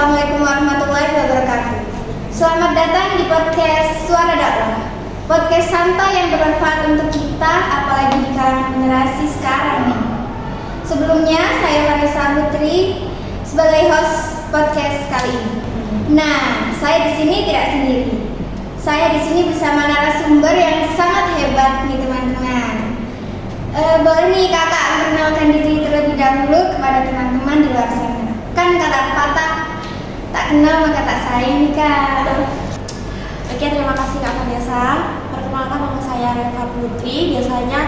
Assalamualaikum warahmatullahi wabarakatuh. Selamat datang di podcast Suara Dakwah. Podcast santai yang bermanfaat untuk kita, apalagi di kalangan generasi sekarang nih. Sebelumnya, saya Vanessa Putri sebagai host podcast kali ini. Nah, saya di sini tidak sendiri. Saya di sini bersama narasumber yang sangat hebat nih teman-teman. Boleh nih kakak memperkenalkan diri terlebih dahulu kepada teman-teman di luar sana. Kan kata patah, tak kenal maka tak sayang nih kak. Oke, terima kasih Kak Vanessa. Perkenalkan, nama saya Reva Putri. Biasanya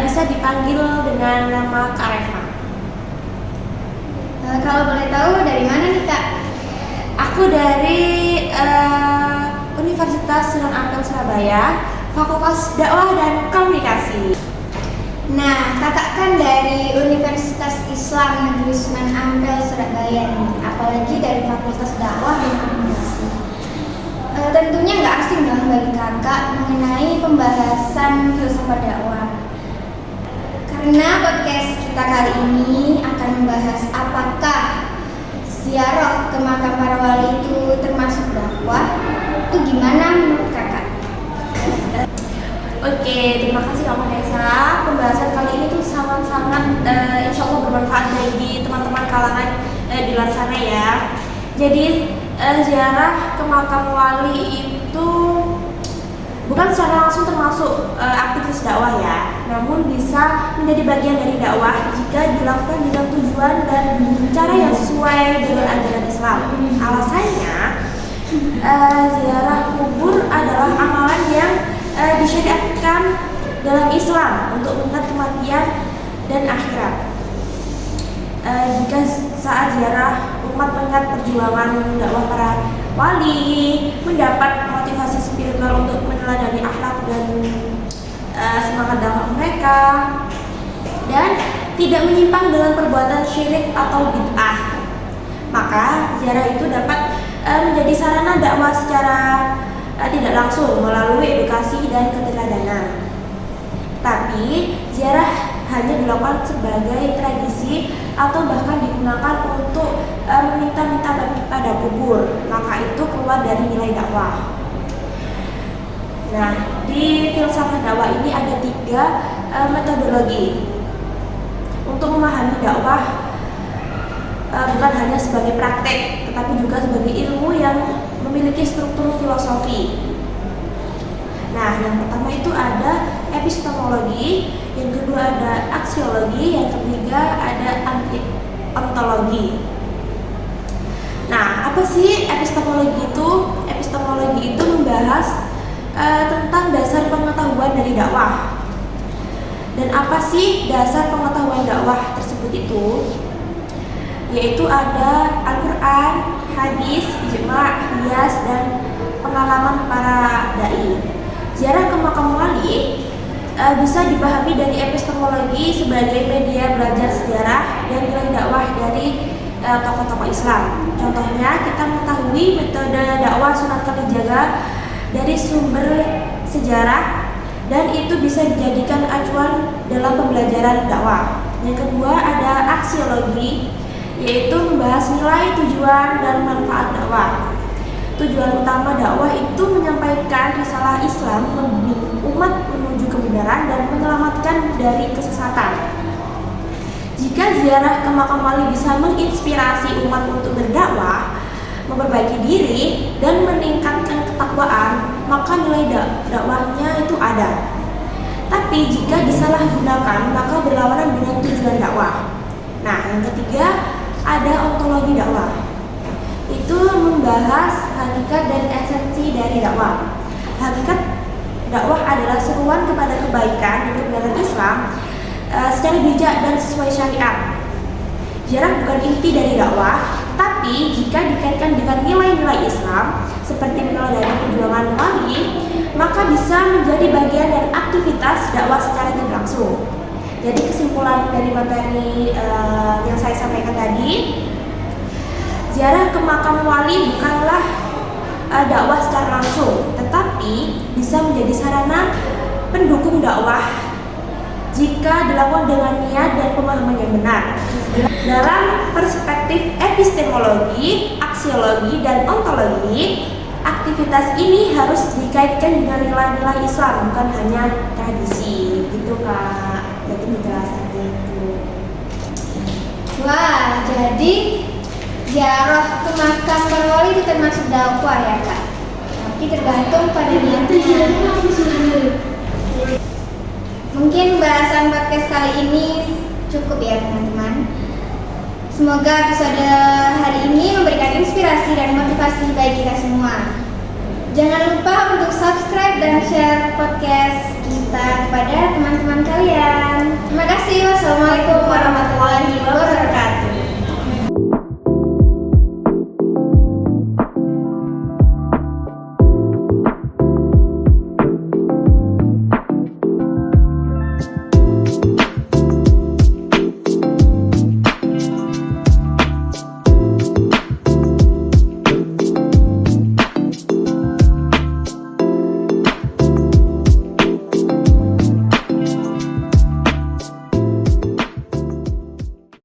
bisa dipanggil dengan nama Kak Reva. Kalau boleh tahu dari mana nih kak? Aku dari Universitas Sunan Ampel Surabaya, Fakultas Dakwah dan Komunikasi. Nah, kakak kan dari Universitas Islam Negeri Sunan Ampel Surabaya nih, apalagi dari Fakultas Dakwah dan Komunikasi. Tentunya nggak asing dong bagi kakak mengenai pembahasan filsafat dakwah. Karena podcast kita kali ini akan membahas apakah ziarah ke makam para wali itu termasuk dakwah. Itu gimana menurut kakak? Oke, terima kasih Kak Vanessa. Pembahasan kali ini tuh sangat-sangat insya Allah bermanfaat bagi teman-teman kalangan di luar sana ya. Jadi ziarah ke makam wali itu bukan secara langsung termasuk aktivitas dakwah ya, namun bisa menjadi bagian dari dakwah jika dilakukan dengan tujuan dan cara yang sesuai dengan ajaran Islam. Alasannya, ziarah kubur adalah amalan yang disyariatkan dalam Islam untuk mengingat kematian dan akhirat. Jika saat ziarah umat mengingat perjuangan dakwah para wali, mendapat motivasi spiritual untuk meneladani akhlak dan semangat dakwah mereka, dan tidak menyimpang dengan perbuatan syirik atau bid'ah, maka ziarah itu dapat menjadi sarana dakwah secara tidak langsung melalui edukasi dan keteladanan. Tapi ziarah hanya dilakukan sebagai tradisi atau bahkan digunakan untuk meminta-minta pada kubur, maka itu keluar dari nilai dakwah. Nah, di filsafat dakwah ini ada 3 metodologi untuk memahami dakwah, bukan hanya sebagai praktek, tetapi juga sebagai ilmu yang memiliki struktur filosofi. Nah, yang pertama itu ada epistemologi, yang kedua ada aksiologi, yang ketiga ada ontologi. Nah, apa sih epistemologi itu? Epistemologi itu membahas tentang dasar pengetahuan dari dakwah. Dan apa sih dasar pengetahuan dakwah tersebut itu? Yaitu ada Al-Quran, hadis, ijma', qiyas, dan pengalaman para dai. Ziarah ke makam wali bisa dipahami dari epistemologi sebagai media belajar sejarah dan nilai dakwah dari tokoh-tokoh Islam. Contohnya, kita mengetahui metode dakwah Sunan Kalijaga dari sumber sejarah, dan itu bisa dijadikan acuan dalam pembelajaran dakwah. Yang kedua ada aksiologi, yaitu membahas nilai, tujuan, dan manfaat dakwah. Tujuan utama dakwah itu menyampaikan risalah Islam, membimbing umat menuju kebenaran dan menyelamatkan dari kesesatan. Jika ziarah ke makam wali bisa menginspirasi umat untuk berdakwah, memperbaiki diri, dan meningkatkan ketakwaan, maka nilai dakwahnya itu ada. Tapi jika disalahgunakan, maka berlawanan dengan tujuan dakwah. Nah, yang ketiga ada ontologi dakwah. Itu membahas hakikat dan esensi dari dakwah. Hakikat dakwah adalah seruan kepada kebaikan dan kebenaran Islam secara bijak dan sesuai syariat. Ziarah bukan inti dari dakwah, tapi jika dikaitkan dengan nilai-nilai Islam seperti meneladani perjuangan wali, maka bisa menjadi bagian dan aktivitas dakwah secara tidak langsung. Jadi kesimpulan dari materi yang saya sampaikan tadi, ziarah ke makam wali bukanlah dakwah secara langsung, tetapi bisa menjadi sarana pendukung dakwah jika dilakukan dengan niat dan pemahaman yang benar. Dalam perspektif epistemologi, aksiologi, dan ontologi, aktivitas ini harus dikaitkan dengan nilai-nilai Islam, bukan hanya tradisi. Gitu Kak. Jadi penjelasannya itu. Wah, jadi ziarah ke makam para wali itu termasuk dakwah ya Kak? Tapi tergantung pada niatnya. Mungkin bahasan podcast kali ini cukup ya teman-teman. Semoga episode hari ini memberikan inspirasi dan motivasi bagi kita semua. Jangan lupa untuk subscribe dan share podcast kita kepada teman-teman kalian.